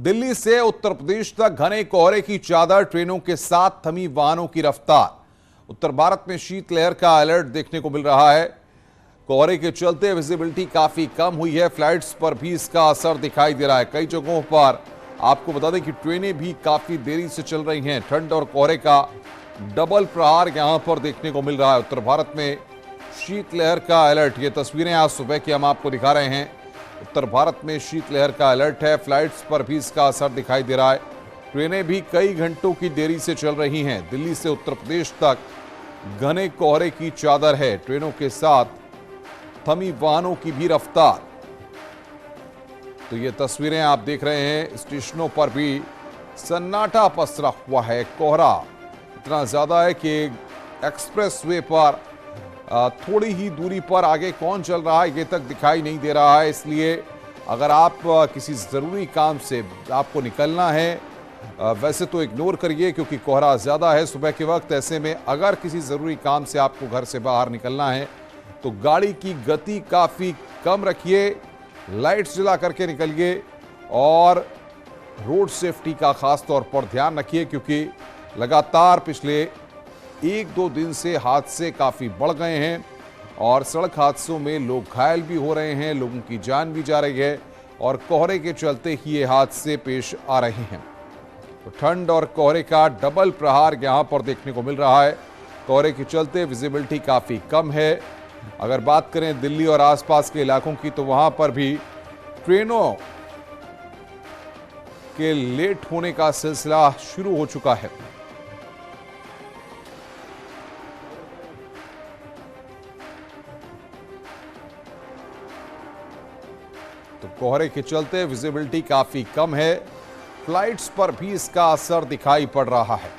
दिल्ली से उत्तर प्रदेश तक घने कोहरे की चादर, ट्रेनों के साथ थमी वाहनों की रफ्तार। उत्तर भारत में शीतलहर का अलर्ट देखने को मिल रहा है। कोहरे के चलते विजिबिलिटी काफी कम हुई है। फ्लाइट्स पर भी इसका असर दिखाई दे रहा है। कई जगहों पर आपको बता दें कि ट्रेनें भी काफी देरी से चल रही हैं। ठंड और कोहरे का डबल प्रहार यहां पर देखने को मिल रहा है। उत्तर भारत में शीतलहर का अलर्ट, ये तस्वीरें आज सुबह की हम आपको दिखा रहे हैं। उत्तर भारत में शीतलहर का अलर्ट है। फ्लाइट्स पर भी इसका असर दिखाई दे रहा है। ट्रेनें भी कई घंटों की देरी से चल रही हैं। दिल्ली से उत्तर प्रदेश तक घने कोहरे की चादर है। ट्रेनों के साथ थमी वाहनों की भी रफ्तार। तो ये तस्वीरें आप देख रहे हैं। स्टेशनों पर भी सन्नाटा पसरा हुआ है। कोहरा इतना ज्यादा है कि एक्सप्रेस वे पर थोड़ी ही दूरी पर आगे कौन चल रहा है ये तक दिखाई नहीं दे रहा है। इसलिए अगर आप किसी ज़रूरी काम से आपको निकलना है, वैसे तो इग्नोर करिए क्योंकि कोहरा ज़्यादा है सुबह के वक्त। ऐसे में अगर किसी ज़रूरी काम से आपको घर से बाहर निकलना है तो गाड़ी की गति काफ़ी कम रखिए, लाइट्स जला करके निकलिए और रोड सेफ्टी का खास तौर पर ध्यान रखिए क्योंकि लगातार पिछले 1-2 दिन से हादसे काफ़ी बढ़ गए हैं और सड़क हादसों में लोग घायल भी हो रहे हैं, लोगों की जान भी जा रही है और कोहरे के चलते ही ये हादसे पेश आ रहे हैं। तो ठंड और कोहरे का डबल प्रहार यहाँ पर देखने को मिल रहा है। कोहरे के चलते विजिबिलिटी काफ़ी कम है। अगर बात करें दिल्ली और आसपास के इलाकों की तो वहाँ पर भी ट्रेनों के लेट होने का सिलसिला शुरू हो चुका है। तो कोहरे के चलते विजिबिलिटी काफी कम है। फ्लाइट्स पर भी इसका असर दिखाई पड़ रहा है।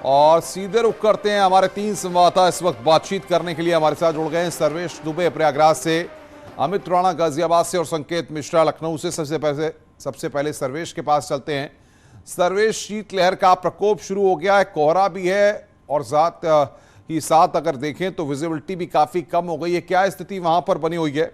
और सीधे रुख करते हैं, हमारे 3 संवाददाता इस वक्त बातचीत करने के लिए हमारे साथ जुड़ गए हैं। सर्वेश दुबे प्रयागराज से, अमित राणा गाजियाबाद से और संकेत मिश्रा लखनऊ से। सबसे पहले सर्वेश के पास चलते हैं। सर्वेश, शीतलहर का प्रकोप शुरू हो गया है, कोहरा भी है और साथ अगर देखें तो विजिबिलिटी भी काफी कम हो गई है। क्या स्थिति वहां पर बनी हुई है?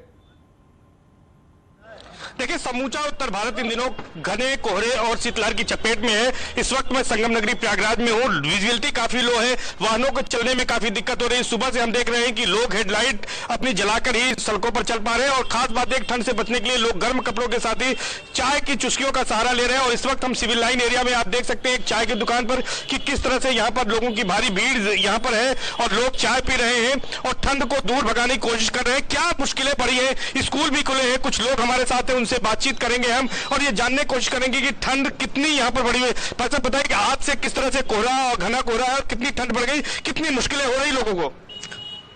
देखिए, समूचा उत्तर भारत इन दिनों घने कोहरे और शीतलहर की चपेट में है। इस वक्त मैं संगम नगरी प्रयागराज में हूँ। विजिबिलिटी काफी लो है, वाहनों को चलने में काफी दिक्कत हो रही है। सुबह से हम देख रहे हैं कि लोग हेडलाइट अपनी जलाकर ही सड़कों पर चल पा रहे हैं और खास बात है, ठंड से बचने के लिए लोग गर्म कपड़ों के साथ ही चाय की चुस्कियों का सहारा ले रहे हैं। और इस वक्त हम सिविल लाइन एरिया में आप देख सकते हैं एक चाय की दुकान पर कि किस तरह से यहाँ पर लोगों की भारी भीड़ यहाँ पर है और लोग चाय पी रहे हैं और ठंड को दूर भगाने की कोशिश कर रहे हैं। क्या मुश्किलें पड़ी है? स्कूल भी खुले हैं, कुछ लोग हमारे साथ हैं, उनसे बातचीत करेंगे हम और ये जानने की कोशिश करेंगे कि ठंड कितनी यहाँ पर बढ़ी है। पता है कि आज से किस तरह से कोहरा और घना कोहरा है और कितनी ठंड बढ़ गई, कितनी मुश्किलें हो रही लोगों को?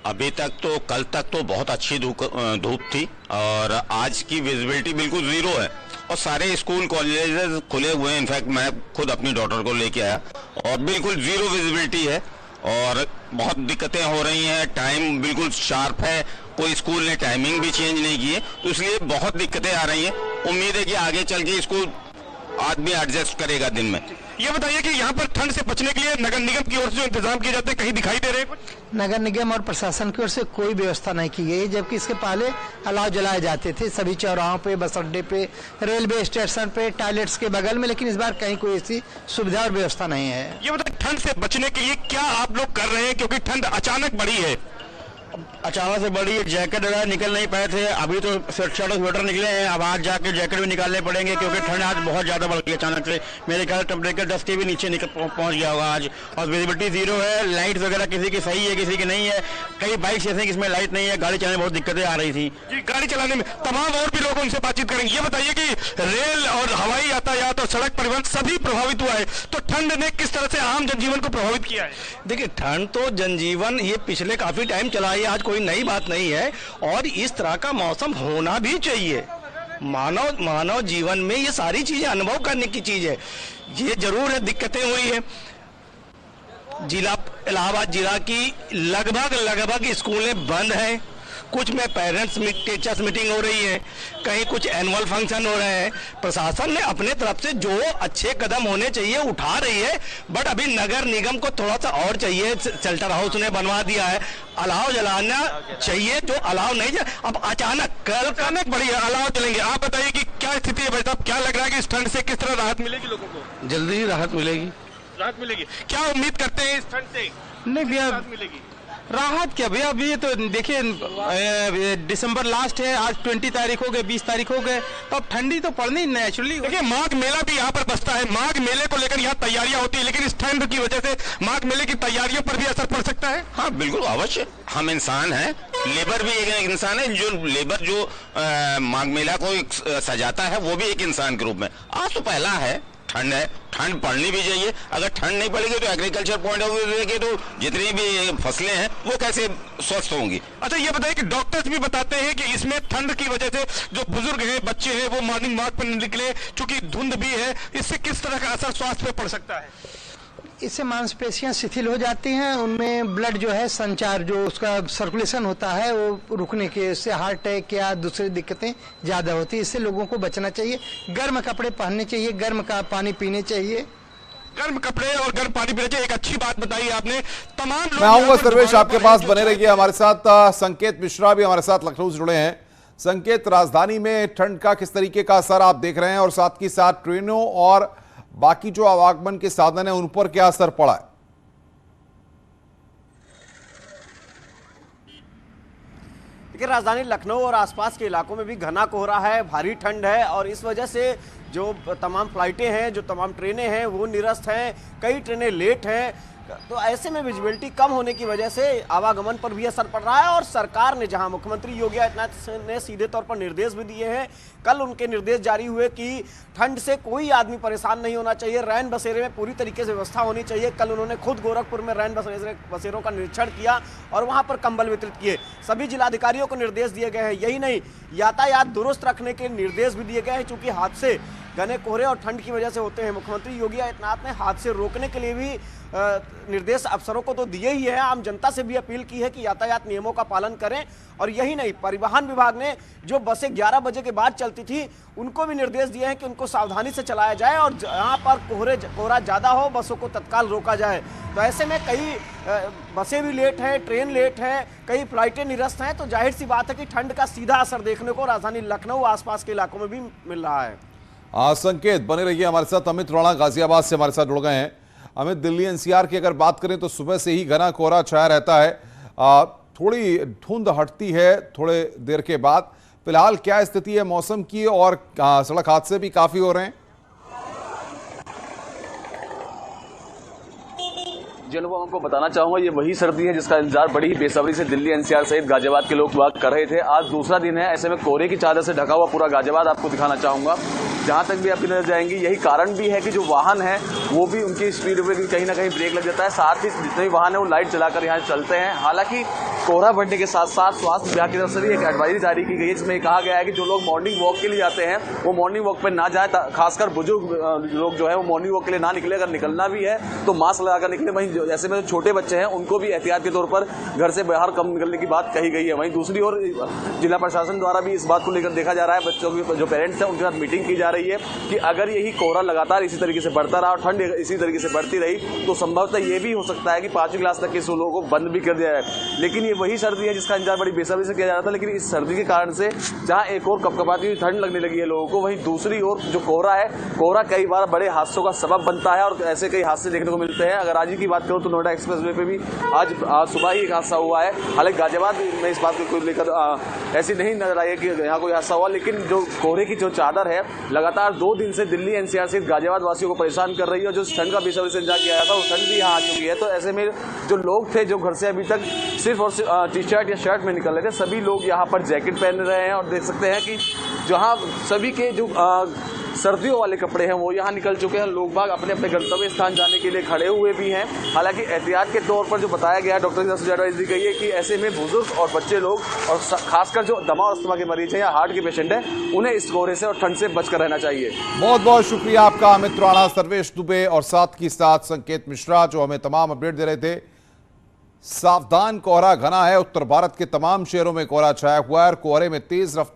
अभी तक तो, कल तक तो बहुत अच्छी धूप थी और आज की विजिबिलिटी बिल्कुल जीरो है और सारे स्कूल कॉलेजेस खुले हुए हैं। इनफैक्ट मैं खुद अपनी डॉटर को लेके आया और बिल्कुल जीरो विजिबिलिटी है और बहुत दिक्कतें हो रही हैं। टाइम बिल्कुल शार्प है, कोई स्कूल ने टाइमिंग भी चेंज नहीं की है, तो इसलिए बहुत दिक्कतें आ रही हैं। उम्मीद है कि आगे चल के स्कूल आदमी एडजस्ट करेगा दिन में। ये बताइए कि यहाँ पर ठंड से बचने के लिए नगर निगम की ओर से जो इंतजाम किए जाते हैं कहीं दिखाई दे रहे हैं? नगर निगम और प्रशासन की ओर से कोई व्यवस्था नहीं की गई, जबकि इसके पहले अलाव जलाए जाते थे सभी चौराहों पे, बस अड्डे पे, रेलवे स्टेशन पे, टॉयलेट्स के बगल में, लेकिन इस बार कहीं कोई ऐसी सुविधा और व्यवस्था नहीं है। ये बताइए, ठंड से बचने के लिए क्या आप लोग कर रहे हैं क्योंकि ठंड अचानक बढ़ी है? अचानक से बड़ी जैकेट वगैरह निकल नहीं पाए थे, अभी तो शर्ट स्वेटर निकले हैं। अब आज जाके जैकेट भी निकालने पड़ेंगे क्योंकि ठंड आज बहुत ज्यादा बढ़ गई अचानक से। मेरे ख्याल टेम्परेचर 10 के भी नीचे पहुंच गया होगा आज और विजिबिलिटी जीरो है। लाइट वगैरह किसी की सही है, किसी की नहीं है। कई बाइक्स ऐसे हैं जिसमें लाइट नहीं है। गाड़ी चलाने में बहुत दिक्कतें आ रही थी जी। गाड़ी चलाने में तमाम और भी लोग उनसे बातचीत करेंगे। ये बताइए कि रेल और हवाई यातायात और सड़क परिवहन सभी प्रभावित हुआ है, तो ठंड ने किस तरह से आम जनजीवन को प्रभावित किया है? देखिए, ठंड तो जनजीवन ये पिछले काफी टाइम चला है, आज कोई नई बात नहीं है और इस तरह का मौसम होना भी चाहिए। मानव जीवन में ये सारी चीजें अनुभव करने की चीज है। ये जरूर है, दिक्कतें हुई है। इलाहाबाद जिला की लगभग स्कूलें बंद हैं, कुछ में पेरेंट्स टीचर्स मीटिंग हो रही है, कहीं कुछ एनुअल फंक्शन हो रहे हैं। प्रशासन ने अपने तरफ से जो अच्छे कदम होने चाहिए उठा रही है, बट अभी नगर निगम को थोड़ा सा और चाहिए। शेल्टर हाउस ने बनवा दिया है, अलाव जलाना चाहिए, जो अलाव नहीं। अब अचानक कल का में बड़ी अलाव चलेंगे। आप बताइए कि क्या स्थिति है भाई साहब, क्या लग रहा है कि इस ठंड से किस तरह राहत मिलेगी लोगों को? जल्दी ही राहत मिलेगी। राहत मिलेगी, क्या उम्मीद करते हैं इस ठंड से? नहीं भैया, राहत मिलेगी। राहत क्या भैया, अभी तो देखिए दिसंबर लास्ट है, आज 20 तारीख हो गए, 20 तारीख हो गए, तो अब ठंडी तो पड़नी नेचुरली। देखिए माघ मेला भी यहाँ पर बसता है, माघ मेले को लेकर यहाँ तैयारियां होती है, लेकिन इस ठंड की वजह से माघ मेले की तैयारियों पर भी असर पड़ सकता है। हाँ बिल्कुल अवश्य, हम इंसान हैं, लेबर भी एक इंसान है। जो लेबर जो माघ मेला को सजाता है वो भी एक इंसान के रूप में। आज तो पहला है, ठंड है, ठंड पड़नी भी चाहिए। अगर ठंड नहीं पड़ेगी तो एग्रीकल्चर पॉइंट ऑफ व्यू देखिए तो जितनी भी फसलें हैं वो कैसे स्वस्थ होंगी। अच्छा ये बताइए कि डॉक्टर्स भी बताते हैं कि इसमें ठंड की वजह से जो बुजुर्ग हैं, बच्चे हैं, वो मॉर्निंग वॉक पर निकले, चूंकि धुंध भी है, इससे किस तरह का असर स्वास्थ्य पे पड़ सकता है? इससे मांसपेशियां शिथिल हो जाती हैं, उनमें ब्लड जो है संचार जो उसका सर्कुलेशन होता है वो रुकने के, इससे हार्ट अटैक या दूसरी दिक्कतें ज़्यादा होती है। इससे लोगों को बचना चाहिए, गर्म कपड़े पहनने चाहिए, गर्म का पानी पीने चाहिए। गर्म कपड़े और गर्म पानी पीना चाहिए, एक अच्छी बात बताई आपने। तमाम लोग मैं आऊंगा सर्वेश आपके पास, बने रहिए हमारे साथ। संकेत मिश्रा भी हमारे साथ लखनऊ से जुड़े हैं। संकेत, राजधानी में ठंड का किस तरीके का असर आप देख रहे हैं और साथ ही साथ ट्रेनों और बाकी जो आवागमन के साधन है उन पर क्या असर पड़ा है? देखिए राजधानी लखनऊ और आसपास के इलाकों में भी घना कोहरा है, भारी ठंड है और इस वजह से जो तमाम फ्लाइटें हैं, जो तमाम ट्रेनें हैं वो निरस्त हैं, कई ट्रेनें लेट हैं। तो ऐसे में विजिबिलिटी कम होने की वजह से आवागमन पर भी असर पड़ रहा है और सरकार ने, जहां मुख्यमंत्री योगी आदित्यनाथ ने सीधे तौर पर निर्देश भी दिए हैं, कल उनके निर्देश जारी हुए कि ठंड से कोई आदमी परेशान नहीं होना चाहिए, रैन बसेरे में पूरी तरीके से व्यवस्था होनी चाहिए। कल उन्होंने खुद गोरखपुर में रैन बसेरों का निरीक्षण किया और वहां पर कंबल वितरित किए। सभी जिलाधिकारियों को निर्देश दिए गए हैं। यही नहीं, यातायात दुरुस्त रखने के निर्देश भी दिए गए हैं, चूंकि हादसे घने कोहरे और ठंड की वजह से होते हैं। मुख्यमंत्री योगी आदित्यनाथ ने हादसे रोकने के लिए भी निर्देश अफसरों को तो दिए ही है, आम जनता से भी अपील की है कि यातायात नियमों का पालन करें। और यही नहीं, परिवहन विभाग ने जो बसें 11 बजे के बाद चलती थी उनको भी निर्देश दिए हैं कि उनको सावधानी से चलाया जाए और जहां पर कोहरा ज़्यादा हो बसों को तत्काल रोका जाए। तो ऐसे में कई बसें भी लेट हैं, ट्रेन लेट है, कई फ्लाइटें निरस्त हैं, तो जाहिर सी बात है कि ठंड का सीधा असर देखने को राजधानी लखनऊ आसपास के इलाकों में भी मिल रहा है। संकेत, बने रहिए हमारे साथ। अमित राणा गाजियाबाद से हमारे साथ जुड़ गए हैं। अमित, दिल्ली एनसीआर की अगर बात करें तो सुबह से ही घना कोहरा छाया रहता है, थोड़ी धुंध हटती है थोड़े देर के बाद। फिलहाल क्या स्थिति है मौसम की और सड़क हादसे भी काफी हो रहे हैं? जिन लोगों को बताना चाहूंगा, ये वही सर्दी है जिसका इंतजार बड़ी ही बेसब्री से दिल्ली एनसीआर सहित गाजियाबाद के लोग कर रहे थे। आज दूसरा दिन है, ऐसे में कोहरे की चादर से ढका हुआ पूरा गाजियाबाद आपको दिखाना चाहूंगा। जहां तक भी आपकी नजर जाएंगी, यही कारण भी है कि जो वाहन है वो भी उनकी स्पीड में कहीं ना कहीं ब्रेक लग जाता है। साथ ही जितने भी वाहन है वो लाइट जलाकर यहाँ चलते हैं। हालांकि कोहरा बढ़ने के साथ साथ स्वास्थ्य विभाग की तरफ से भी एक एडवाइजरी जारी की गई है, जिसमें कहा गया है कि जो लोग मॉर्निंग वॉक के लिए जाते हैं वो मॉर्निंग वॉक पर ना जाए, खासकर बुजुर्ग लोग जो है वो मॉर्निंग वॉक के लिए ना निकले। अगर निकलना भी है तो मास्क लगाकर निकले। वहीं ऐसे में छोटे बच्चे हैं उनको भी एहतियात के तौर पर घर से बाहर कम निकलने की बात कही गई है। वहीं दूसरी ओर जिला प्रशासन द्वारा भी इस बात को लेकर देखा जा रहा है, बच्चों की जो पेरेंट्स हैं उनके साथ मीटिंग की जा रही है कि अगर यही कोहरा लगातार इसी तरीके से बढ़ता रहा और ठंड इसी तरीके से बढ़ती रही तो संभवतः ये भी हो सकता है कि 5वीं क्लास तक के स्कूलों को बंद भी कर दिया जाए। लेकिन ये वही सर्दी है जिसका इंतजार बड़ी बेसब्री से किया जा रहा था। लेकिन इस सर्दी के कारण से जहां एक और कपकपाती हुई ठंड लगने लगी है लोगों को, वहीं दूसरी ओर जो कोहरा है, कोहरा कई बार बड़े हादसों का सबब बनता है और ऐसे कई हादसे देखने को मिलते हैं। अगर आज की बात करूं तो नोएडा एक्सप्रेसवे पे भी आज सुबह ही एक हादसा हुआ है। हालांकि गाजियाबाद में इस बात को लेकर ऐसी नहीं नजर आई है कि यहाँ कोई हादसा हुआ, लेकिन जो कोहरे की जो चादर है लगातार 2 दिन से दिल्ली एनसीआर से गाजियाबाद वासियों को परेशान कर रही है और जो ठंड का बेसब्री से इंतजार किया था वो ठंड भी यहाँ आ चुकी है। तो ऐसे में जो लोग थे जो घर से अभी तक सिर्फ और टी शर्ट या शर्ट में निकल रहे थे, सभी लोग यहाँ पर जैकेट पहन रहे हैं और देख सकते हैं कि जहाँ सभी के जो सर्दियों वाले कपड़े हैं वो यहाँ निकल चुके हैं। लोग बाग अपने अपने गंतव्य स्थान जाने के लिए खड़े हुए भी हैं। हालांकि एहतियात के तौर पर जो बताया गया, डॉक्टर की तरफ से एडवाइस दी गई है कि ऐसे में बुजुर्ग और बच्चे लोग और खासकर जो दमा और अस्थमा के मरीज हैं या हार्ट के पेशेंट हैं, उन्हें इस कोहरे से और ठंड से बचकर रहना चाहिए। बहुत बहुत शुक्रिया आपका अमित राणा, सर्वेश दुबे और साथ ही साथ संकेत मिश्रा जो हमें तमाम अपडेट दे रहे थे। सावधान, कोहरा घना है। उत्तर भारत के तमाम शहरों में कोहरा छाया हुआ है और कोहरे में तेज रफ्तार